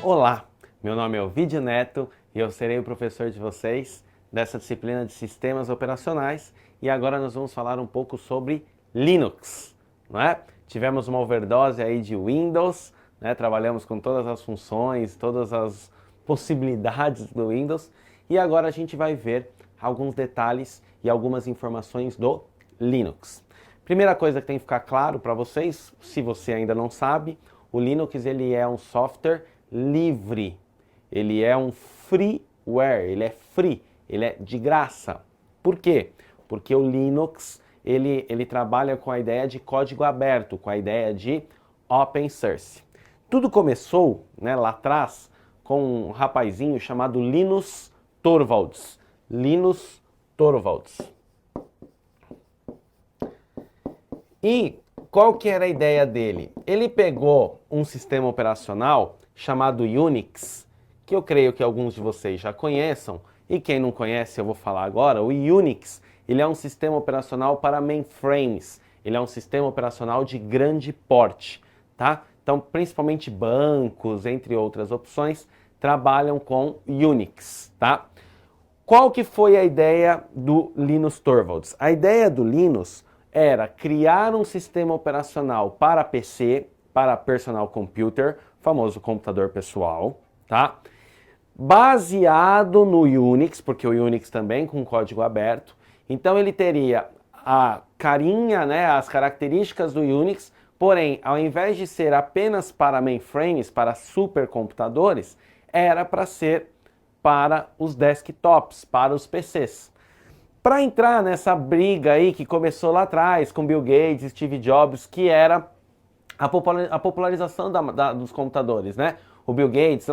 Olá, meu nome é Ovidio Neto e eu serei o professor de vocês dessa disciplina de Sistemas Operacionais e agora nós vamos falar um pouco sobre Linux, não é? Tivemos uma overdose aí de Windows, né? Trabalhamos com todas as funções, todas as possibilidades do Windows e agora a gente vai ver alguns detalhes e algumas informações do Linux. Primeira coisa que tem que ficar claro para vocês, se você ainda não sabe, o Linux ele é um software livre, ele é um freeware, ele é free, ele é de graça. Por quê? Porque o Linux ele trabalha com a ideia de código aberto, com a ideia de open source. Tudo começou, né, lá atrás com um rapazinho chamado Linus Torvalds. Linus Torvalds. E qual que era a ideia dele? Ele pegou um sistema operacional chamado Unix, que eu creio que alguns de vocês já conheçam, e quem não conhece eu vou falar agora. O Unix, ele é um sistema operacional para mainframes, ele é um sistema operacional de grande porte, tá? Então, principalmente bancos, entre outras opções, trabalham com Unix, tá? Qual que foi a ideia do Linus Torvalds? A ideia do Linus era criar um sistema operacional para PC, para personal computer, famoso computador pessoal, tá? Baseado no Unix, porque o Unix também com código aberto. Então ele teria a carinha, né, as características do Unix, porém, ao invés de ser apenas para mainframes, para supercomputadores, era para ser para os desktops, para os PCs. Para entrar nessa briga aí que começou lá atrás com Bill Gates e Steve Jobs, que era a popularização dos computadores, né? O Bill Gates,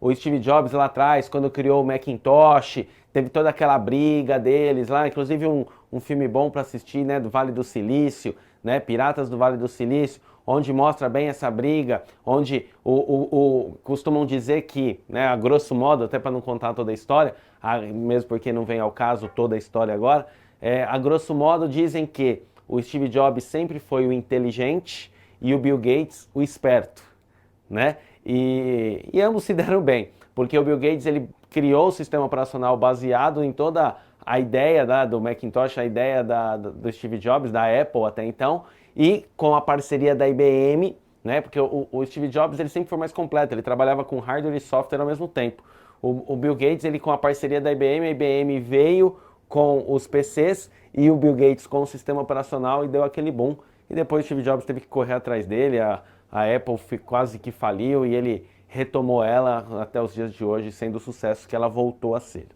o Steve Jobs lá atrás, quando criou o Macintosh, teve toda aquela briga deles lá, inclusive um filme bom para assistir, né, do Vale do Silício, né, Piratas do Vale do Silício, onde mostra bem essa briga, onde costumam dizer que, né, a grosso modo, até para não contar toda a história, mesmo porque não vem ao caso toda a história agora, a grosso modo dizem que o Steve Jobs sempre foi o inteligente e o Bill Gates o esperto, né? E ambos se deram bem, porque o Bill Gates ele criou o sistema operacional baseado em toda a ideia do Macintosh, a ideia do Steve Jobs, da Apple até então, e com a parceria da IBM, né? Porque o Steve Jobs ele sempre foi mais completo, ele trabalhava com hardware e software ao mesmo tempo. O Bill Gates, ele com a parceria da IBM, a IBM veio com os PCs e o Bill Gates com o sistema operacional e deu aquele boom. E depois o Steve Jobs teve que correr atrás dele, a Apple quase que faliu e ele retomou ela até os dias de hoje, sendo o sucesso que ela voltou a ser.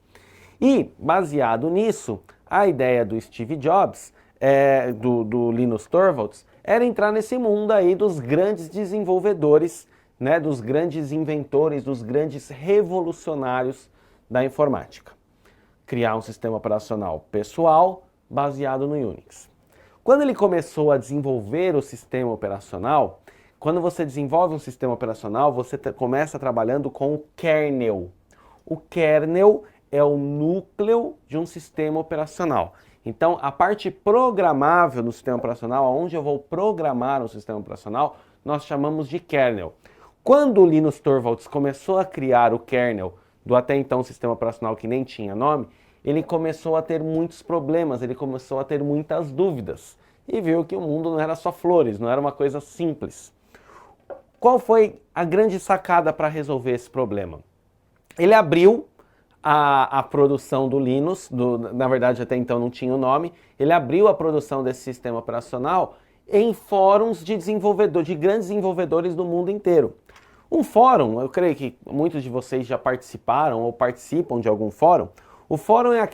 E, baseado nisso, a ideia do Steve Jobs, do Linus Torvalds, era entrar nesse mundo aí dos grandes desenvolvedores, né, dos grandes inventores, dos grandes revolucionários da informática. Criar um sistema operacional pessoal baseado no Unix. Quando ele começou a desenvolver o sistema operacional, quando você desenvolve um sistema operacional, você começa trabalhando com o kernel. O kernel é o núcleo de um sistema operacional. Então, a parte programável do sistema operacional, onde eu vou programar um sistema operacional, nós chamamos de kernel. Quando o Linus Torvalds começou a criar o kernel do até então sistema operacional que nem tinha nome, ele começou a ter muitos problemas, ele começou a ter muitas dúvidas e viu que o mundo não era só flores, não era uma coisa simples. Qual foi a grande sacada para resolver esse problema? Ele abriu a produção do Linux, na verdade até então não tinha o nome, ele abriu a produção desse sistema operacional em fóruns de grandes desenvolvedores do mundo inteiro. Um fórum, eu creio que muitos de vocês já participaram ou participam de algum fórum. O fórum é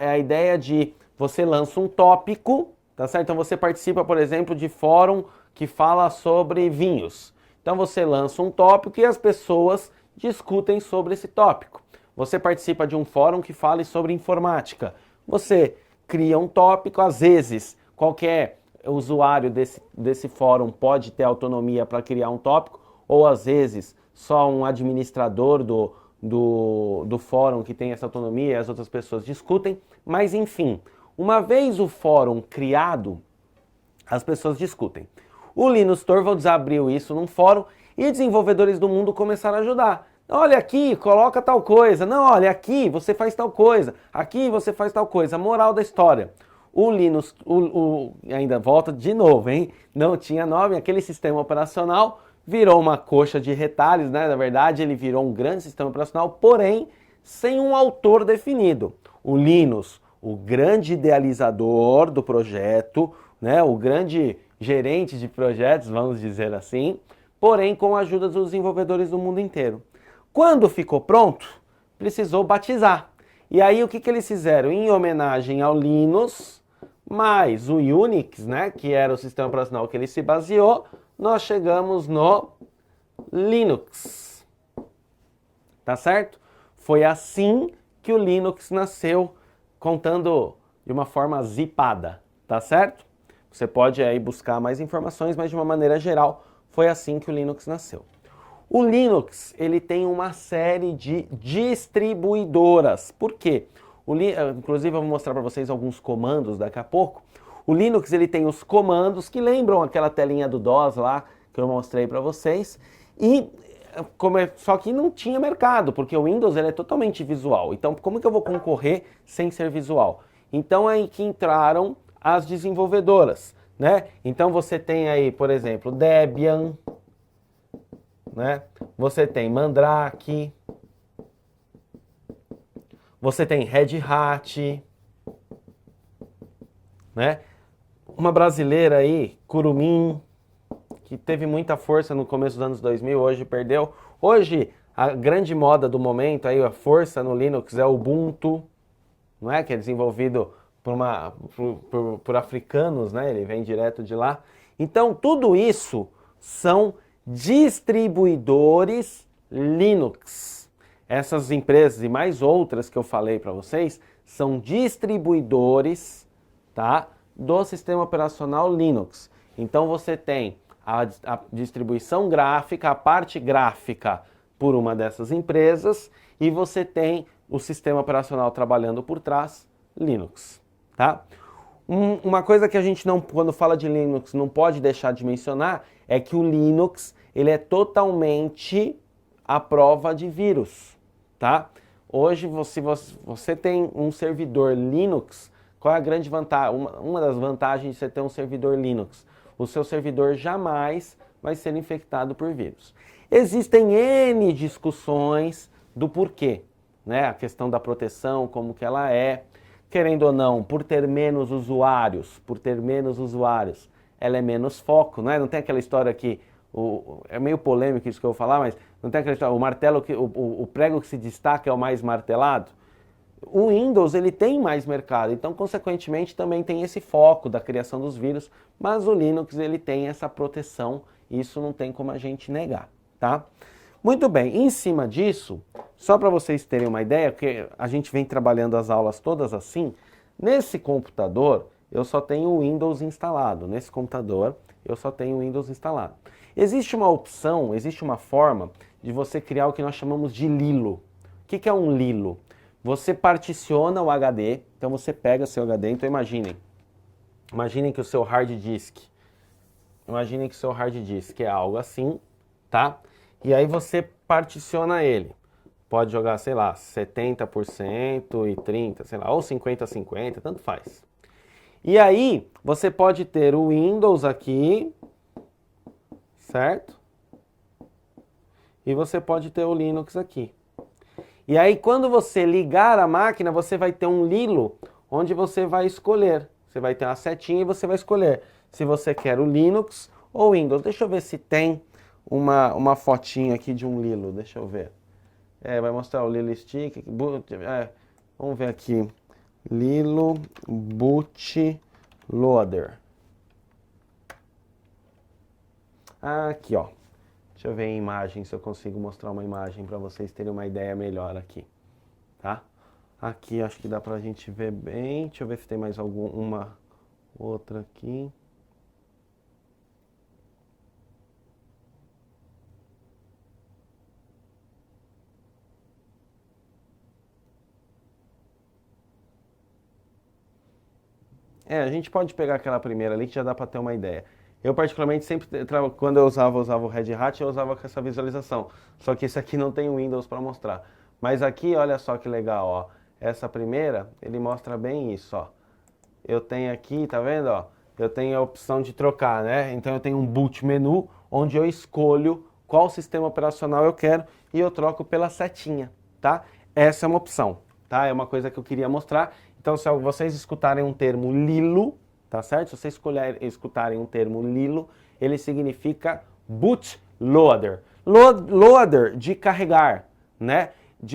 a ideia de você lança um tópico, tá certo? Então você participa, por exemplo, de fórum que fala sobre vinhos. Então você lança um tópico e as pessoas discutem sobre esse tópico. Você participa de um fórum que fale sobre informática. Você cria um tópico, às vezes qualquer usuário desse fórum pode ter autonomia para criar um tópico, ou às vezes só um administrador do fórum que tem essa autonomia e as outras pessoas discutem, mas enfim, uma vez o fórum criado, as pessoas discutem. O Linus Torvalds abriu isso num fórum E desenvolvedores do mundo começaram a ajudar. Olha aqui, coloca tal coisa. Não, olha aqui, você faz tal coisa. Aqui você faz tal coisa. Moral da história. O Linux, ainda volta de novo, hein? Não tinha nome, aquele sistema operacional virou uma coxa de retalhos, né? Na verdade, ele virou um grande sistema operacional, porém, sem um autor definido. O Linus, o grande idealizador do projeto, né? O grande gerente de projetos, vamos dizer assim, porém com a ajuda dos desenvolvedores do mundo inteiro. Quando ficou pronto, precisou batizar. E aí o que eles fizeram? Em homenagem ao Linus, mais o Unix, né, que era o sistema operacional que ele se baseou, nós chegamos no Linux. Tá certo? Foi assim que o Linux nasceu, contando de uma forma zipada, tá certo? Você pode aí buscar mais informações, mas de uma maneira geral, foi assim que o Linux nasceu. O Linux, ele tem uma série de distribuidoras. Por quê? Inclusive eu vou mostrar para vocês alguns comandos daqui a pouco. O Linux, ele tem os comandos que lembram aquela telinha do DOS lá que eu mostrei para vocês. Só que não tinha mercado, porque o Windows ele é totalmente visual. Então, como que eu vou concorrer sem ser visual? Então, aí que entraram as desenvolvedoras, né? Então, você tem aí, por exemplo, Debian, né? Você tem Mandrake, você tem Red Hat, né? Uma brasileira aí, Kurumin, que teve muita força no começo dos anos 2000, hoje perdeu. Hoje, a grande moda do momento, aí, a força no Linux é o Ubuntu, não é? Que é desenvolvido por africanos, né? Ele vem direto de lá. Então, tudo isso são distribuidores Linux. Essas empresas e mais outras que eu falei para vocês são distribuidores, tá, do sistema operacional Linux. Então você tem a distribuição gráfica, a parte gráfica por uma dessas empresas e você tem o sistema operacional trabalhando por trás, Linux, tá? Uma coisa que a gente não, quando fala de Linux, não pode deixar de mencionar é que o Linux, ele é totalmente à prova de vírus, tá? Hoje, você tem um servidor Linux, qual é a grande vantagem? Uma das vantagens de você ter um servidor Linux? O seu servidor jamais vai ser infectado por vírus. Existem N discussões do porquê, né? A questão da proteção, como que ela é. Querendo ou não, por ter menos usuários, ela é menos foco, não é? Não tem aquela história que, é meio polêmico isso que eu vou falar, mas não tem aquela história, o prego que se destaca é o mais martelado? O Windows, ele tem mais mercado, então, consequentemente, também tem esse foco da criação dos vírus, mas o Linux, ele tem essa proteção, e isso não tem como a gente negar, tá? Muito bem, em cima disso, só para vocês terem uma ideia, porque a gente vem trabalhando as aulas todas assim, nesse computador eu só tenho o Windows instalado, nesse computador eu só tenho o Windows instalado. Existe uma opção, existe uma forma de você criar o que nós chamamos de Lilo. O que é um Lilo? Você particiona o HD, então você pega seu HD, então imaginem que o seu hard disk é algo assim, tá? E aí você particiona ele. Pode jogar, sei lá, 70% e 30%, sei lá, ou 50-50, tanto faz. E aí você pode ter o Windows aqui, certo? E você pode ter o Linux aqui. E aí quando você ligar a máquina, você vai ter um Lilo, onde você vai escolher. Você vai ter uma setinha e você vai escolher se você quer o Linux ou o Windows. Deixa eu ver se tem uma fotinha aqui de um Lilo, deixa eu ver. Vai mostrar o Lilo Stick, vamos ver aqui. Lilo Bootloader. Aqui, ó. Deixa eu ver em imagem, se eu consigo mostrar uma imagem para vocês terem uma ideia melhor aqui, tá? Aqui acho que dá pra gente ver bem. Deixa eu ver se tem mais alguma outra aqui. A gente pode pegar aquela primeira ali que já dá para ter uma ideia. Eu particularmente sempre, quando eu usava o Red Hat, eu usava com essa visualização. Só que esse aqui não tem o Windows para mostrar. Mas aqui, olha só que legal, ó. Essa primeira, ele mostra bem isso, ó. Eu tenho aqui, tá vendo, ó? Eu tenho a opção de trocar, né? Então eu tenho um boot menu, onde eu escolho qual sistema operacional eu quero e eu troco pela setinha, tá? Essa é uma opção, tá? É uma coisa que eu queria mostrar. Então, se vocês escutarem um termo Lilo, tá certo? Se vocês escutarem um termo Lilo, ele significa bootloader. Loader, de carregar, né?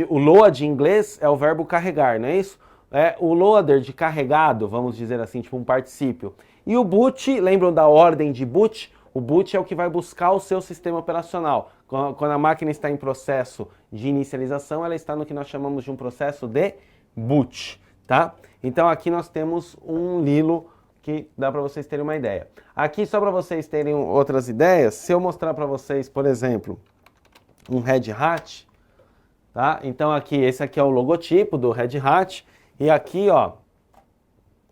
O load em inglês é o verbo carregar, não é isso? É o loader de carregado, vamos dizer assim, tipo um particípio. E o boot, lembram da ordem de boot? O boot é o que vai buscar o seu sistema operacional. Quando a máquina está em processo de inicialização, ela está no que nós chamamos de um processo de boot, tá? Então aqui nós temos um Lilo que dá para vocês terem uma ideia. Aqui, só para vocês terem outras ideias, se eu mostrar para vocês, por exemplo, um Red Hat, tá? Então aqui, esse aqui é o logotipo do Red Hat, e aqui, ó,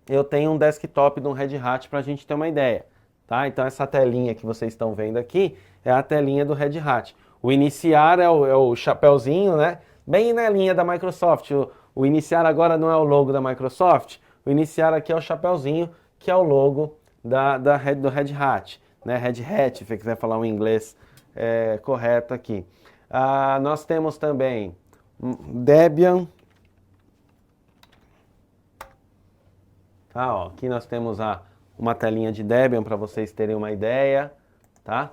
eu tenho um desktop de um Red Hat para a gente ter uma ideia, tá? Então essa telinha que vocês estão vendo aqui é a telinha do Red Hat. O iniciar é o chapéuzinho, né? Bem na linha da Microsoft. O iniciar agora não é o logo da Microsoft, o iniciar aqui é o chapéuzinho, que é o logo do Red Hat, né? Red Hat, se você quiser falar um inglês correto aqui. Nós temos também Debian. Ó, aqui nós temos uma telinha de Debian para vocês terem uma ideia, tá?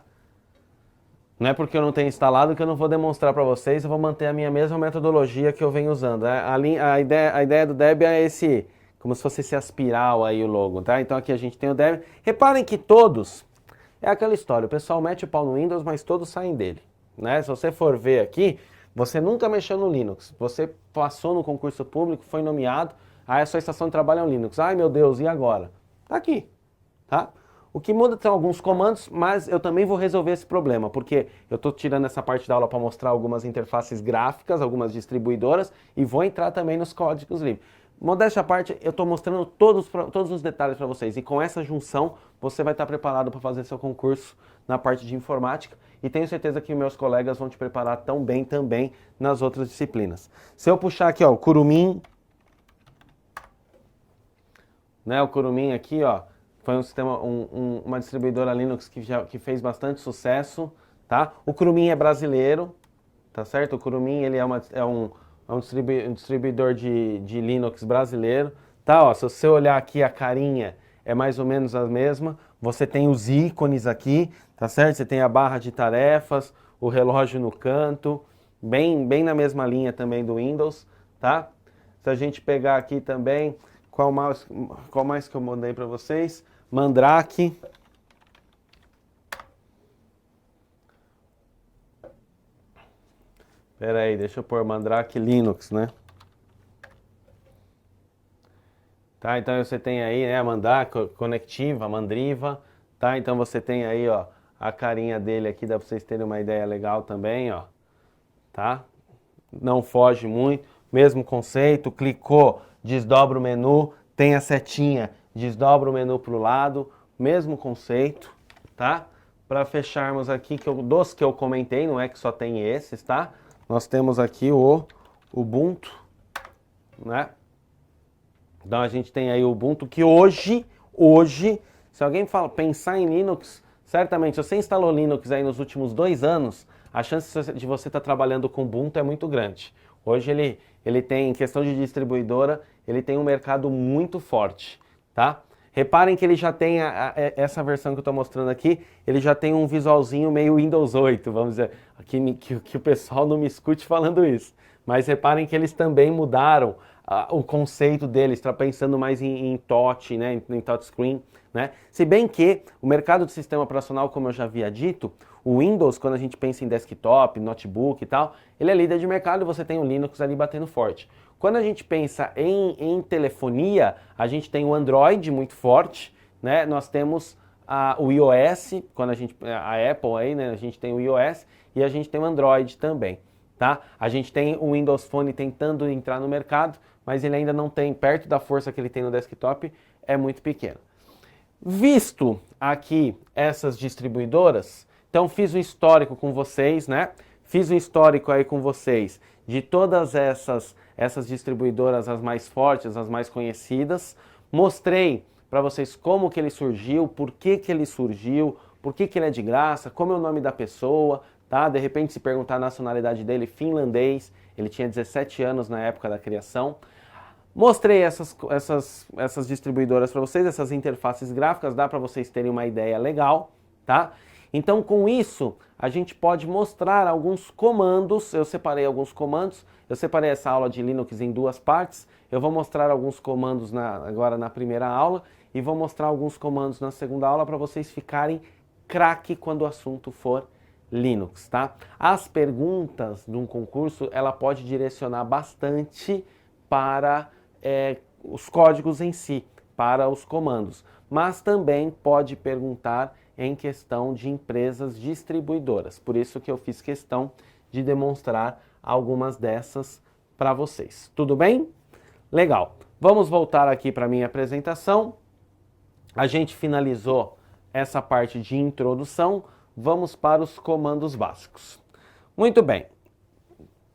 Não é porque eu não tenho instalado que eu não vou demonstrar para vocês, eu vou manter a minha mesma metodologia que eu venho usando. A ideia do Debian é esse, como se fosse esse aspiral aí o logo, tá? Então aqui a gente tem o Debian. Reparem que todos, é aquela história, o pessoal mete o pau no Windows, mas todos saem dele, né? Se você for ver aqui, você nunca mexeu no Linux, você passou no concurso público, foi nomeado, aí a sua estação de trabalho é um Linux. Ai meu Deus, e agora? Tá aqui, tá? O que muda são alguns comandos, mas eu também vou resolver esse problema, porque eu estou tirando essa parte da aula para mostrar algumas interfaces gráficas, algumas distribuidoras, e vou entrar também nos códigos livres. Modéstia à parte, eu estou mostrando todos os detalhes para vocês, e com essa junção, você vai estar preparado para fazer seu concurso na parte de informática, e tenho certeza que meus colegas vão te preparar tão bem também nas outras disciplinas. Se eu puxar aqui, ó, o Kurumin, né, o Kurumin aqui, ó, foi um sistema, uma distribuidora Linux que fez bastante sucesso, tá? O Kurumin é brasileiro, tá certo? O Kurumin, ele é um distribuidor de Linux brasileiro, tá? Ó, se você olhar aqui a carinha, é mais ou menos a mesma. Você tem os ícones aqui, tá certo? Você tem a barra de tarefas, o relógio no canto, bem na mesma linha também do Windows, tá? Se a gente pegar aqui também, qual mais que eu mandei para vocês? Mandrake. Pera aí, deixa eu pôr Mandrake Linux, né? Tá, então você tem aí, né, a Mandrake, Conectiva, Mandriva, tá? Então você tem aí, ó, a carinha dele aqui, dá pra vocês terem uma ideia legal também, ó. Tá? Não foge muito, mesmo conceito, clicou, desdobra o menu, tem a setinha, desdobra o menu para o lado, mesmo conceito, tá? Para fecharmos aqui, dos que eu comentei, não é que só tem esses, tá? Nós temos aqui o Ubuntu, né? Então a gente tem aí o Ubuntu que hoje, se alguém pensar em Linux, certamente, se você instalou Linux aí nos últimos 2 anos, a chance de você estar trabalhando com Ubuntu é muito grande. Hoje ele tem, em questão de distribuidora, ele tem um mercado muito forte, tá? Reparem que ele já tem, essa versão que eu estou mostrando aqui, ele já tem um visualzinho meio Windows 8, vamos dizer, que o pessoal não me escute falando isso. Mas reparem que eles também mudaram o conceito deles, está pensando mais em touch, né, em touchscreen, né? Se bem que o mercado de sistema operacional, como eu já havia dito, o Windows, quando a gente pensa em desktop, notebook e tal, ele é líder de mercado e você tem o Linux ali batendo forte. Quando a gente pensa em telefonia, a gente tem o Android muito forte, né? Nós temos o iOS, a Apple aí, né? A gente tem o iOS e a gente tem o Android também, tá? A gente tem o Windows Phone tentando entrar no mercado, mas ele ainda não tem, perto da força que ele tem no desktop, é muito pequeno. Visto aqui essas distribuidoras, então fiz um histórico com vocês, né? Fiz um histórico aí com vocês de todas essas distribuidoras, as mais fortes, as mais conhecidas. Mostrei para vocês como que ele surgiu, por que ele surgiu, por que ele é de graça, como é o nome da pessoa, tá? De repente, se perguntar a nacionalidade dele, finlandês, ele tinha 17 anos na época da criação. Mostrei essas distribuidoras para vocês, essas interfaces gráficas, dá para vocês terem uma ideia legal, tá? Então, com isso, a gente pode mostrar alguns comandos. Eu separei alguns comandos, eu separei essa aula de Linux em duas partes. Eu vou mostrar alguns comandos agora na primeira aula e vou mostrar alguns comandos na segunda aula para vocês ficarem craque quando o assunto for Linux, tá? As perguntas de um concurso, ela pode direcionar bastante para os códigos em si, para os comandos, mas também pode perguntar em questão de empresas distribuidoras. Por isso que eu fiz questão de demonstrar algumas dessas para vocês. Tudo bem? Legal. Vamos voltar aqui para a minha apresentação. A gente finalizou essa parte de introdução. Vamos para os comandos básicos. Muito bem.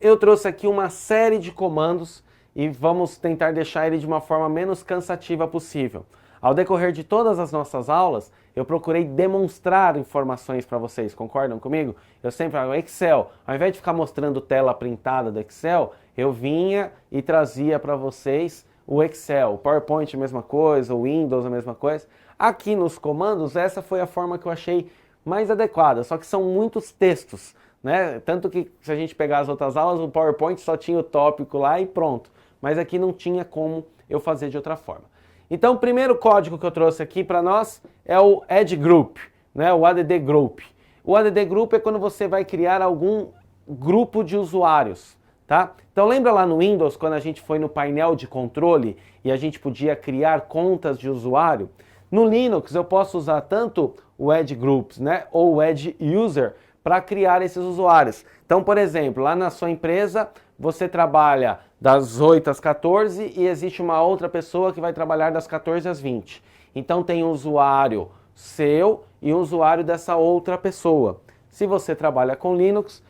Eu trouxe aqui uma série de comandos e vamos tentar deixar ele de uma forma menos cansativa possível. Ao decorrer de todas as nossas aulas, eu procurei demonstrar informações para vocês, concordam comigo? Eu sempre falo, Excel, ao invés de ficar mostrando tela printada do Excel, eu vinha e trazia para vocês o Excel, o PowerPoint a mesma coisa, o Windows a mesma coisa. Aqui nos comandos, essa foi a forma que eu achei mais adequada, só que são muitos textos, né? Tanto que se a gente pegar as outras aulas, o PowerPoint só tinha o tópico lá e pronto. Mas aqui não tinha como eu fazer de outra forma. Então, o primeiro código que eu trouxe aqui para nós é o Add Group, né? O ADD Group. O ADD Group é quando você vai criar algum grupo de usuários, tá? Então, lembra lá no Windows, quando a gente foi no painel de controle e a gente podia criar contas de usuário? No Linux, eu posso usar tanto o Add Groups, né? Ou o Add User para criar esses usuários. Então, por exemplo, lá na sua empresa, você trabalha das 8 às 14 e existe uma outra pessoa que vai trabalhar das 14 às 20. Então tem um usuário seu e um usuário dessa outra pessoa. Se você trabalha com Linux,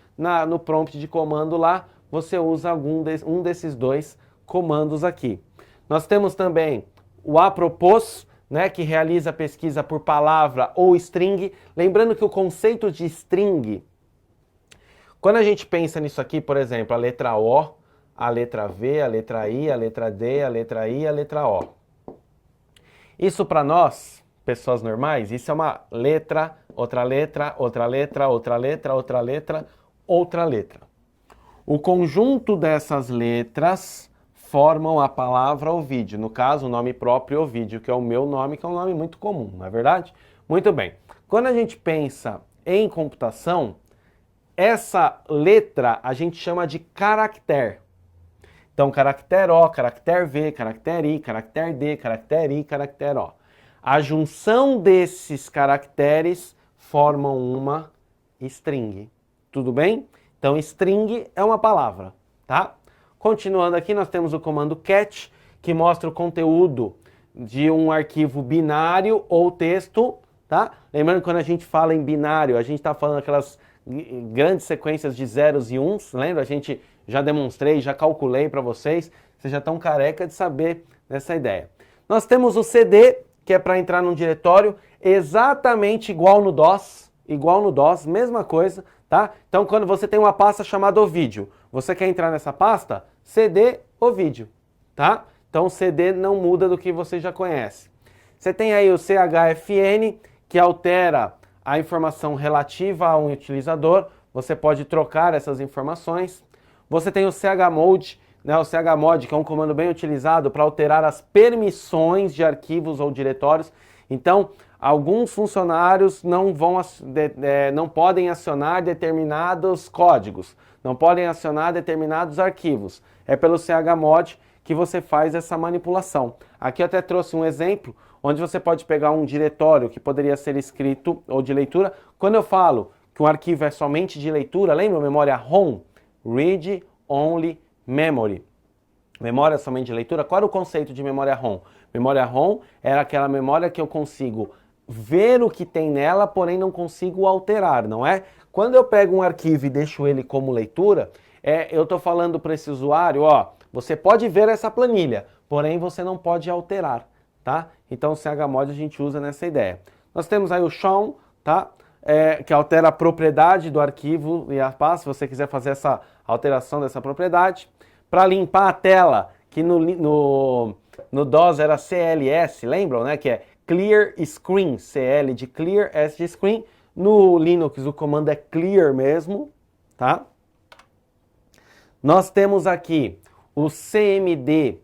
no prompt de comando lá, você usa um desses dois comandos aqui. Nós temos também o apropos, né, que realiza pesquisa por palavra ou string. Lembrando que o conceito de string, quando a gente pensa nisso aqui, por exemplo, a letra O, a letra V, a letra I, a letra D, a letra I, a letra O. Isso para nós, pessoas normais, isso é uma letra, outra letra, outra letra, outra letra, outra letra, outra letra. O conjunto dessas letras formam a palavra Ovidio. No caso, o nome próprio Ovidio, que é o meu nome, que é um nome muito comum, não é verdade? Muito bem. Quando a gente pensa em computação, essa letra a gente chama de caractere. Então, caractere O, caractere V, caractere I, caractere D, caractere I, caractere O. A junção desses caracteres formam uma string. Tudo bem? Então, string é uma palavra, tá? Continuando aqui, nós temos o comando cat, que mostra o conteúdo de um arquivo binário ou texto, tá? Lembrando que quando a gente fala em binário, a gente está falando aquelas grandes sequências de zeros e uns, lembra? A gente já demonstrei, já calculei para vocês, vocês já estão careca de saber dessa ideia. Nós temos o CD, que é para entrar num diretório exatamente igual no DOS, mesma coisa, tá? Então, quando você tem uma pasta chamada Ovidio, você quer entrar nessa pasta? CD Ovidio, tá? Então, o CD não muda do que você já conhece. Você tem aí o CHFN, que altera a informação relativa a um utilizador. Você pode trocar essas informações. Você tem o chmod, né? O chmod, que é um comando bem utilizado para alterar as permissões de arquivos ou diretórios. Então, alguns funcionários não podem acionar determinados códigos, não podem acionar determinados arquivos. É pelo chmod que você faz essa manipulação. Aqui eu até trouxe um exemplo, onde você pode pegar um diretório que poderia ser escrito ou de leitura. Quando eu falo que um arquivo é somente de leitura, lembra a memória ROM? Read Only Memory. Memória somente de leitura. Qual era o conceito de memória ROM? Memória ROM era aquela memória que eu consigo ver o que tem nela, porém não consigo alterar, não é? Quando eu pego um arquivo e deixo ele como leitura, eu estou falando para esse usuário, ó, você pode ver essa planilha, porém você não pode alterar, tá? Então o chmod a gente usa nessa ideia. Nós temos aí o shown, tá? Que altera a propriedade do arquivo e a pasta, se você quiser fazer essa alteração dessa propriedade. Para limpar a tela, que no DOS era CLS, lembram, né? Que é Clear Screen, CL de Clear, S de Screen. No Linux o comando é Clear mesmo, tá? Nós temos aqui o CMD,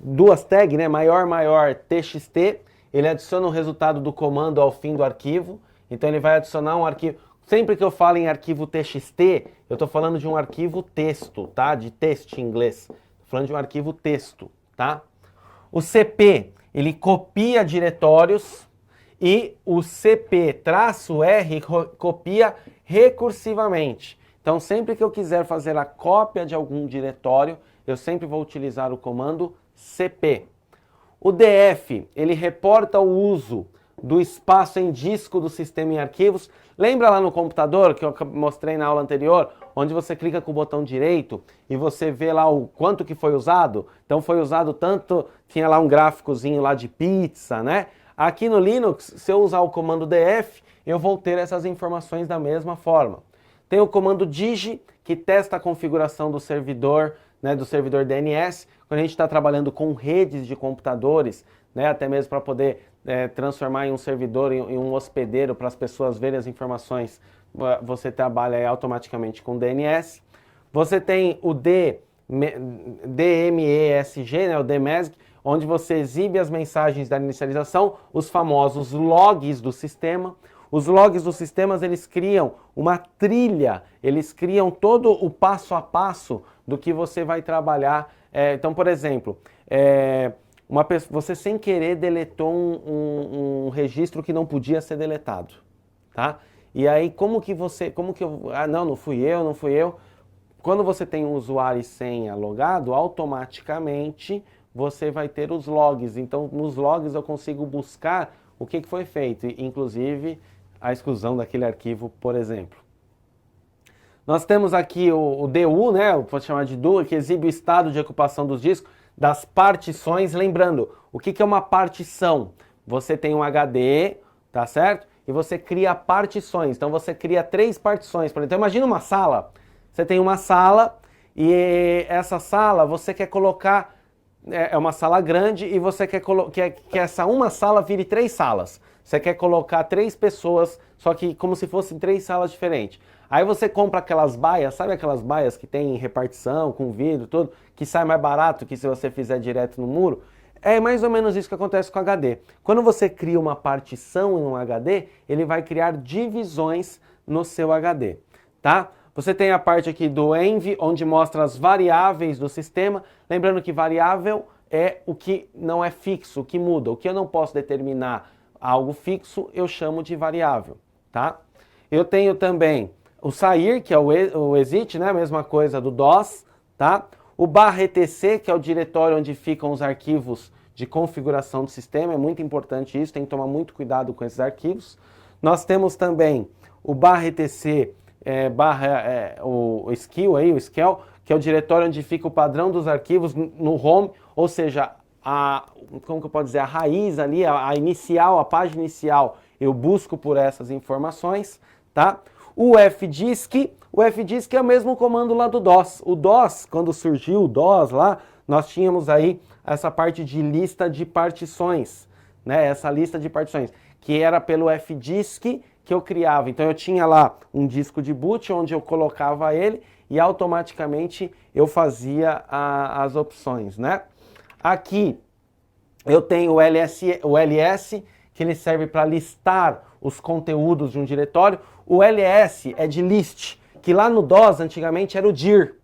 duas tags, né? Maior, TXT. Ele adiciona o resultado do comando ao fim do arquivo. Então ele vai adicionar um arquivo. Sempre que eu falo em arquivo TXT, eu estou falando de um arquivo texto, tá? De texto em inglês. Estou falando de um arquivo texto, tá? O CP, ele copia diretórios e o CP-R copia recursivamente. Então sempre que eu quiser fazer a cópia de algum diretório, eu sempre vou utilizar o comando CP. O DF, ele reporta o uso do espaço em disco do sistema em arquivos. Lembra lá no computador que eu mostrei na aula anterior, onde você clica com o botão direito e você vê lá o quanto que foi usado? Então foi usado tanto, tinha lá um gráficozinho lá de pizza, né? Aqui no Linux, se eu usar o comando df, eu vou ter essas informações da mesma forma. Tem o comando dig, que testa a configuração do servidor, né, do servidor DNS, quando a gente está trabalhando com redes de computadores, né, até mesmo para poder transformar em um servidor, em um hospedeiro, para as pessoas verem as informações, você trabalha aí automaticamente com DNS. Você tem o DMESG, né, o DMESG, onde você exibe as mensagens da inicialização, os famosos logs do sistema. Os logs dos sistemas, eles criam uma trilha, eles criam todo o passo a passo do que você vai trabalhar. Então, por exemplo, você sem querer deletou um registro que não podia ser deletado, tá? E aí, não fui eu. Quando você tem um usuário e senha logado, automaticamente você vai ter os logs. Então, nos logs eu consigo buscar o que foi feito, inclusive a exclusão daquele arquivo, por exemplo. Nós temos aqui o DU, né? Pode chamar de DU, que exibe o estado de ocupação dos discos, das partições. Lembrando, o que é uma partição? Você tem um HD, tá certo? E você cria partições. Então você cria 3 partições. Então imagina uma sala. Você tem uma sala e essa sala você quer colocar, é uma sala grande e você quer que essa uma sala vire 3 salas. Você quer colocar 3 pessoas, só que como se fossem 3 salas diferentes. Aí você compra aquelas baias, sabe aquelas baias que tem repartição, com vidro, tudo, que sai mais barato que se você fizer direto no muro? É mais ou menos isso que acontece com o HD. Quando você cria uma partição em um HD, ele vai criar divisões no seu HD, tá? Você tem a parte aqui do env, onde mostra as variáveis do sistema. Lembrando que variável é o que não é fixo, o que muda. O que eu não posso determinar algo fixo, eu chamo de variável, tá? Eu tenho também o sair, que é o exit, né? Mesma coisa do DOS, tá? O /etc, que é o diretório onde ficam os arquivos de configuração do sistema. É muito importante isso, tem que tomar muito cuidado com esses arquivos. Nós temos também o /etc, o skill aí, o skill, que é o diretório onde fica o padrão dos arquivos no home, ou seja, como que eu posso dizer, a raiz ali, a inicial, a página inicial, eu busco por essas informações, tá? O fdisk é o mesmo comando lá do DOS. O DOS, quando surgiu o DOS lá, nós tínhamos aí essa parte de lista de partições, né? Essa lista de partições, que era pelo fdisk que eu criava. Então eu tinha lá um disco de boot onde eu colocava ele e automaticamente eu fazia as opções, né? Aqui eu tenho o ls, que ele serve para listar os conteúdos de um diretório. O ls é de list, que lá no DOS antigamente era o dir,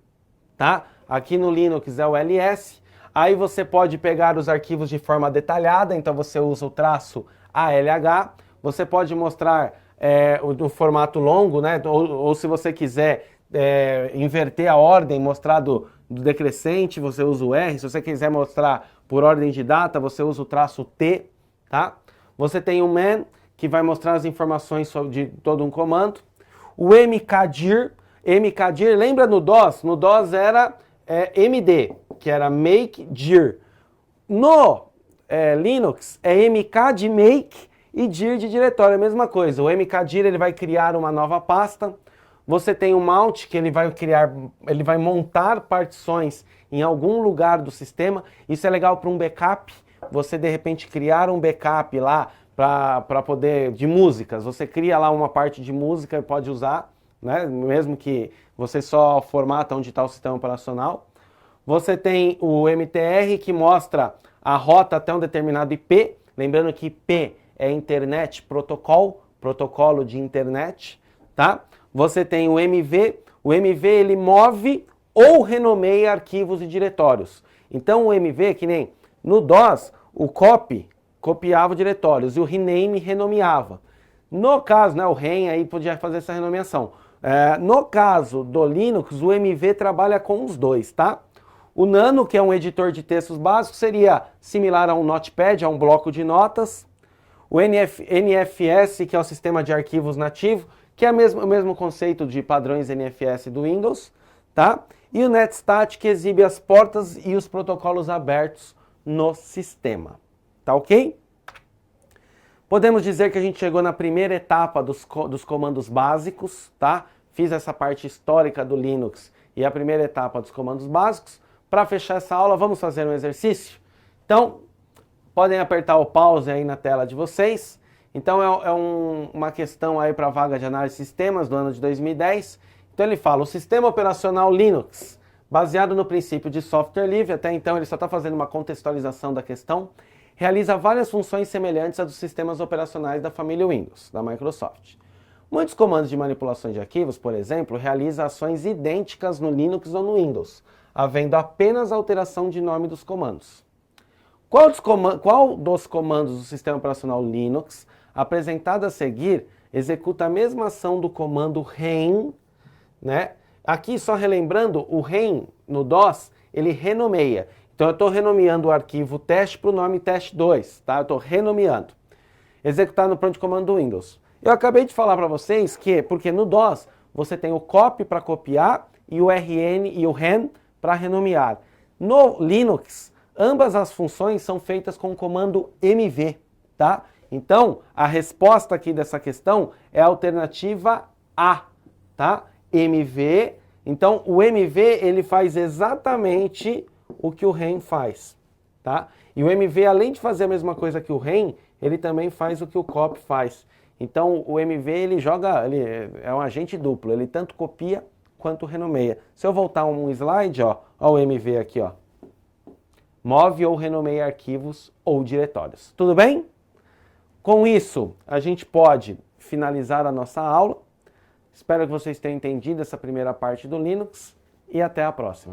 tá? Aqui no Linux é o ls. Aí você pode pegar os arquivos de forma detalhada, então você usa o traço ALH. Você pode mostrar no formato longo, né? Ou se você quiser inverter a ordem, mostrar do decrescente, você usa o R. Se você quiser mostrar por ordem de data, você usa o traço T, tá? Você tem o man, que vai mostrar as informações de todo um comando. O mkdir, lembra no DOS? No DOS era MD, que era make dir. No Linux é mk de make e dir de diretório, é a mesma coisa. O mkdir ele vai criar uma nova pasta. Você tem o mount, que ele vai montar partições em algum lugar do sistema. Isso é legal para um backup. Você de repente criar um backup lá para poder de músicas. Você cria lá uma parte de música e pode usar, né? Mesmo que você só formata onde está o sistema operacional. Você tem o MTR, que mostra a rota até um determinado IP. Lembrando que IP é Internet Protocol, protocolo de internet, tá? Você tem o MV ele move ou renomeia arquivos e diretórios. Então o MV, que nem no DOS, o copy copiava diretórios e o rename renomeava. No caso, né, o REN aí podia fazer essa renomeação. No caso do Linux, o MV trabalha com os dois, tá? O Nano, que é um editor de textos básico, seria similar a um Notepad, a um bloco de notas. O NFS, que é o sistema de arquivos nativo, que é o mesmo conceito de padrões NFS do Windows, tá? E o Netstat, que exibe as portas e os protocolos abertos no sistema, tá ok? Podemos dizer que a gente chegou na primeira etapa dos comandos básicos, tá? Fiz essa parte histórica do Linux e a primeira etapa dos comandos básicos. Para fechar essa aula, vamos fazer um exercício? Então, podem apertar o pause aí na tela de vocês. Então uma questão aí para a vaga de análise de sistemas do ano de 2010. Então ele fala, o sistema operacional Linux, baseado no princípio de software livre, até então ele só está fazendo uma contextualização da questão, realiza várias funções semelhantes a dos sistemas operacionais da família Windows, da Microsoft. Muitos comandos de manipulação de arquivos, por exemplo, realizam ações idênticas no Linux ou no Windows, havendo apenas alteração de nome dos comandos. Qual dos comandos do sistema operacional Linux, apresentado a seguir, executa a mesma ação do comando REN, né? Aqui, só relembrando, o REN no DOS, ele renomeia. Então eu estou renomeando o arquivo teste para o nome teste2, tá? Eu estou renomeando. Executar no pronto de comando do Windows. Eu acabei de falar para vocês que, porque no DOS, você tem o copy para copiar e o RN e o REN para renomear. No Linux, ambas as funções são feitas com o comando MV, tá? Então, a resposta aqui dessa questão é a alternativa A, tá? MV. Então, o MV, ele faz exatamente o que o REN faz, tá? E o MV, além de fazer a mesma coisa que o REN, ele também faz o que o copy faz. Então, o MV, ele é um agente duplo, ele tanto copia quanto renomeia. Se eu voltar um slide, ó o MV aqui, ó. Move ou renomeia arquivos ou diretórios. Tudo bem? Com isso, a gente pode finalizar a nossa aula. Espero que vocês tenham entendido essa primeira parte do Linux e até a próxima.